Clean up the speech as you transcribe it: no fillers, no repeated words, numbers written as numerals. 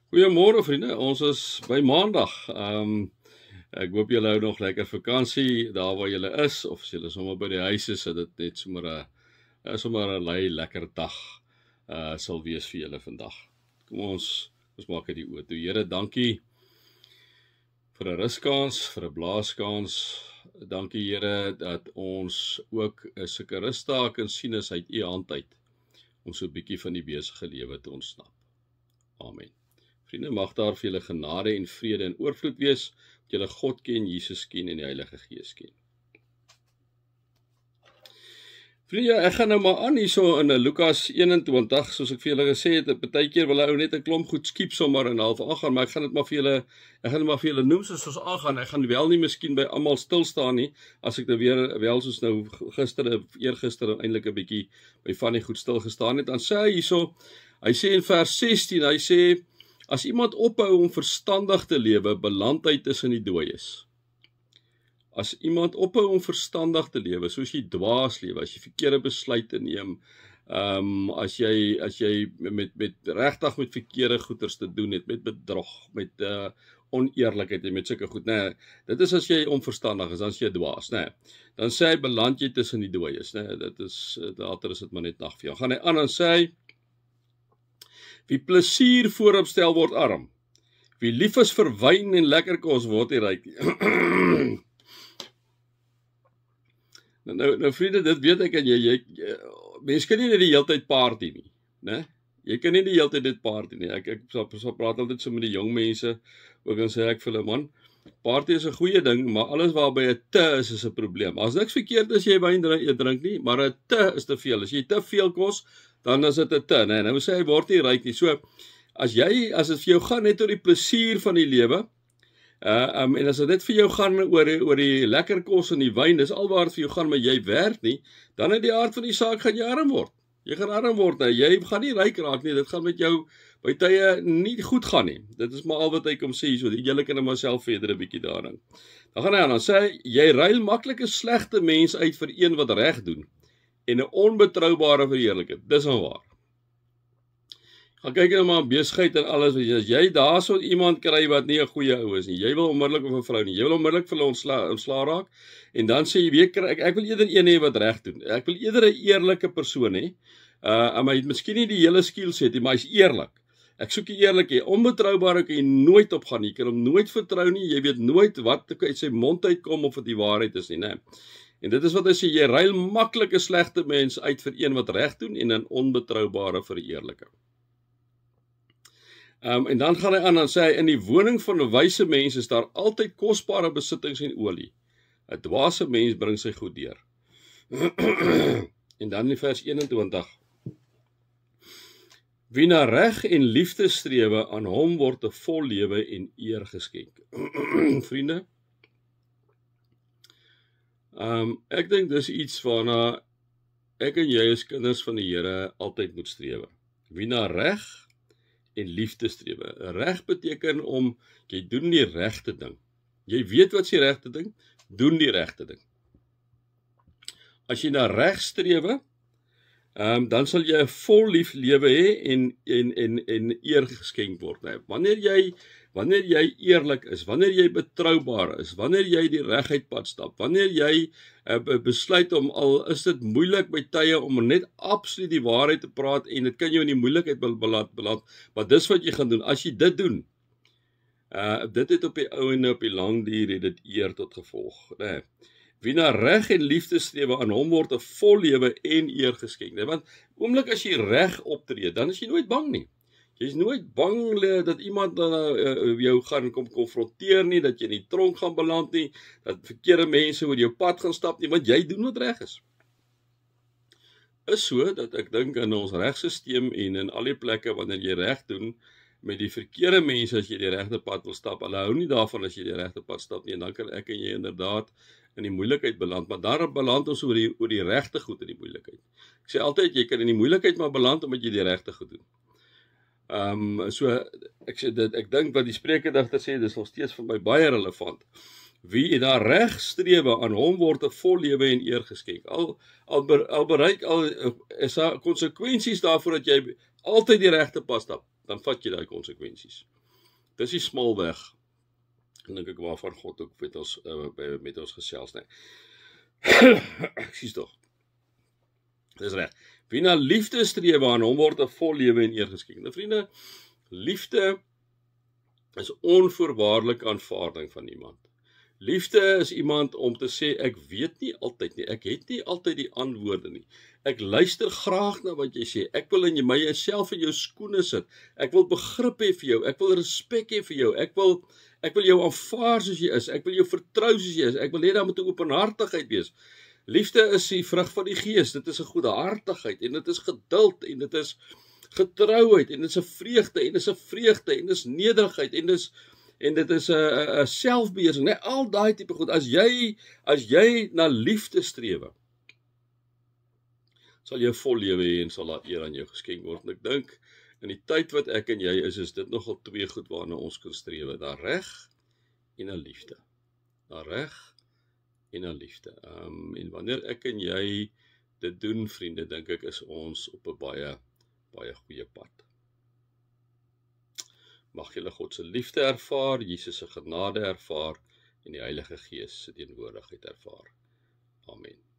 Goeiemôre vriende, ons is by Maandag. Ek hoop julle hou nog lekker vakansie daar waar julle is, of as julle sommer by die huis is, dat dit net sommer 'n lekker dag sal wees vir julle vandag. Kom ons maak dit die oë toe. Here, dankie vir 'n ruskans, vir 'n blaaskans. Dankie Here dat ons ook 'n sulke rusdae kan sien as uit U hand uit om so 'n bietjie van die besige lewe te ontsnap. Amen. Vriende, mag daar vir julle genade en vrede en oorvloed wees, dat julle God ken, Jesus ken en die Heilige Gees ken. Vriende, ek gaan nou maar aan hierso in Lukas 21, soos ek vir julle gesê het, partykeer wil ou net 'n klomp goed skiep sommer en half aangaan, maar ek gaan dit maar vir julle noem soos ons aangaan. Ek gaan wel nie miskien by almal stil staan nie, as ek nou weer wel soos nou eergister eintlik 'n bietjie by van die goed stil gestaan het. Dan sê hy hierso, hy sê in vers 16, hy sê, as iemand ophou om verstandig te lewe, beland hy tussen die dooies. As iemand ophou om verstandig te lewe, soos jy dwaas lewe, as jy verkeerde besluite neem, as jy met regtig met verkeerde goeders te doen het, met bedrog, met oneerlikheid en met sulke goed, nee, dit is as jy onverstandig is, dan is jy dwaas, nee. Dan sê hy, beland jy tussen die dooies, nee, later is dit maar net nag vir jou. Gaan hy aan en sê hy, wie plesier voorop stel word arm. Wie lief is vir wyn en lekker kos word nie ryk nie. Nou vriende, dit weet ek en jy mens kan nie net die hele tyd party nie, né? Jy kan nie die hele tyd dit party nie. Ek sal praat altyd so met die jong mense, ook dan sê ek vir hulle, man, party is 'n goeie ding, maar alles waarby 'n te is 'n probleem. As niks verkeerd as jy wyn drink nie, maar 'n te is te veel. As jy te veel kos, dan is dit 'n te, nee. Nou sê hy word nie ryk nie. So as dit vir jou gaan net oor die plesier van die lewe, en as dit net vir jou gaan oor die lekker kos en die wyn, dis alwaar dit vir jou gaan, maar jy werk nie, dan in die aard van die saak gaan jy arm word. Jy gaan arm word, nee. Jy gaan nie ryk raak nie. Dit gaan met jou by tye nie goed gaan nie. Dit is maar al wat hy kom sê, so julle kan maar self verder 'n bietjie daarin. Dan gaan hy aan, dan sê hy, jy ruil maklik 'n slegte mens uit vir een wat reg doen en 'n onbetroubare verheerlikheid. Dis nou waar. Gaan kyk nou maar besigheid en alles, as jy daar so iemand kry wat nie 'n goeie ou is nie, jy wil onmiddellik of 'n vrou nie, jy wil onmiddellik vir hulle ontsla raak, en dan sê jy, ek wil eerder een hê wat reg doen, ek wil eerder 'n eerlike persoon hê, maar hy het miskien nie die hele skillset nie, maar hy's eerlik. Ek soek die eerlike, onbetroubare kan jy nooit opgaan nie, jy kan hom nooit vertrou nie, jy weet nooit wat uit sy mond uitkom of dit die waarheid is nie, né? En dit is wat hy sê, jy ruil maklik 'n slegte mens uit vir een wat reg doen en 'n onbetroubare vir 'n eerlike. En dan gaan hy aan en sê hy, in die woning van 'n wyse mens is daar altyd kosbare besittings en olie. 'n Dwaase mens bring sy goed deur. En dan in vers 21. Wie na reg en liefde strewe, aan hom word 'n vol lewe en eer geskenk. Vriende, ek dink dis iets waarna ek en jy as kinders van die Here altyd moet strewe. Wie na reg en liefde strewe. Reg beteken jy doen die regte ding. Jy weet wat is die regte ding, doen die regte ding. As jy na reg strewe, dan sal jy 'n vol lief lewe hê en eer geskenk word. Nou, wanneer jy eerlik is, wanneer jy betroubaar is, wanneer jy die reguit pad stap, wanneer jy besluit om, al is dit moeilik by tye om net absoluut die waarheid te praat en dit kan jou in die moeilikheid beland, maar dis wat jy gaan doen. As jy dit doen, dit het op die ou en op die lang duur het dit eer tot gevolg. Nee. Wie na reg en liefde strewe, aan hom word 'n vol lewe en eer geskenk. Nee, want oomblik as jy reg optree, dan is jy nooit bang nie. Jy is nooit bang dat iemand jou gaan kom konfronteer nie, dat jy in die tronk gaan beland nie, dat verkeerde mense oor jou pad gaan stap nie, want jy doen wat reg is. Is so, dat ek dink in ons regstelsel en in al die plekke, wanneer jy reg doen, met die verkeerde mense as jy die regte pad wil stap, hulle hou nie daarvan as jy die regte pad stap nie, en dan kan ek en jy inderdaad in die moeilikheid beland, maar daar beland ons oor die regte goed in die moeilikheid. Ek sê altyd, jy kan in die moeilikheid maar beland, omdat jy die regte goed doen. So, ek dink wat die sprekerdigter sê, dis nog steeds vir my baie relevant. Wie na reg strewe, aan hom word 'n vol lewe en eer geskenk. Is daar konsekwensies daarvoor dat jy altyd die regte pad stap, dan vat jy daai konsekwensies. Dis die smal weg. En dink ek waarvan God ook met ons gesels, nee. Ekskuus tog. Dis reg. Wie na liefde streef, aan hom word 'n vol lewe en eer geskenk. Nou vriende, liefde is onvoorwaardelike aanvaarding van iemand. Liefde is iemand om te sê, ek weet nie altyd nie, ek het nie altyd die antwoorde nie. Ek luister graag na wat jy sê, ek wil in myself in jou skoene sit, ek wil begrip hê vir jou, ek wil respek hê vir jou, ek wil jou aanvaar soos jy is, ek wil jou vertrou soos jy is, ek wil hê daar moet 'n openhartigheid wees. Liefde is die vrug van die Gees, dit is 'n goedhartigheid, en dit is geduld, en dit is getrouheid, en dit is 'n vreugde, en dit is 'n vreugde, en dit is nederigheid, en dit is 'n selfbeheersing, nee, al daai tipe goed. As jy na liefde streef, sal jy vol lewe hê en sal daar eer aan jou geskenk word. En ek dink in die tyd wat ek en jy is dit nogal twee goed waarna ons kan streef, daar reg en 'n liefde. Daar reg en 'n liefde. En wanneer ek en jy dit doen, vriende, dink ek is ons op 'n baie goeie pad. Mag julle God se liefde ervaar, Jesus se genade ervaar en die Heilige Gees se teenwoordigheid ervaar. Amen.